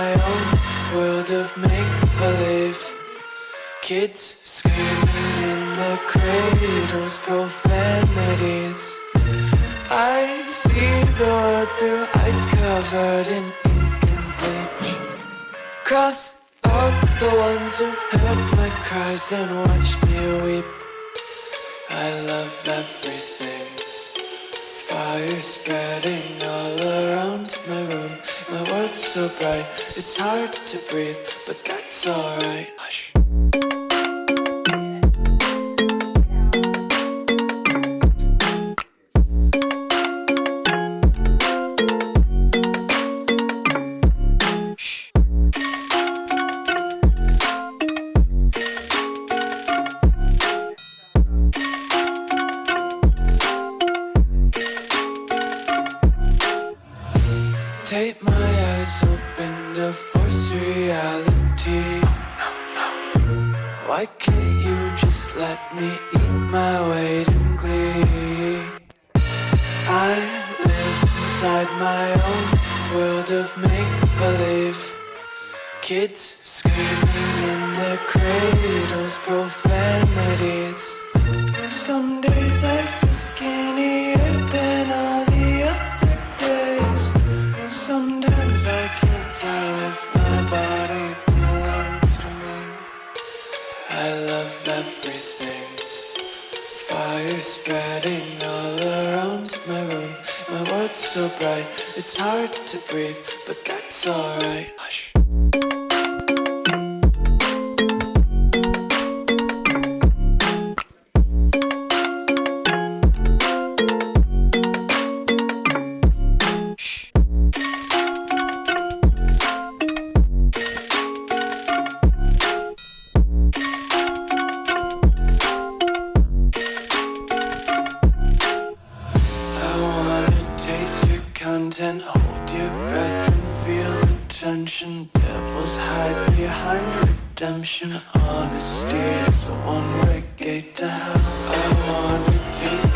my own world of make-believe. Kids screaming in the cradles, profanities. I see the world through ice covered in ink and bleach. Cross out the ones who heard my cries and watched me weep. I love everything. Fire spreading all around my room. My world's so bright, it's hard to breathe, but that's alright. Hush. Take my eyes open to force reality. Why can't you just let me eat my weight in glee? I live inside my own world of make-believe. Kids screaming in their cradles, profanities. Some days I feel skinnier than all the other days. Sometimes I can't tell if my body belongs to me. I love everything. Fire spreading all around my room. My world's so bright, it's hard to breathe, but that's alright. Hush. Content, hold your breath and feel the tension. Devils hide behind redemption. Honesty is a one-way gate to hell. I wanna taste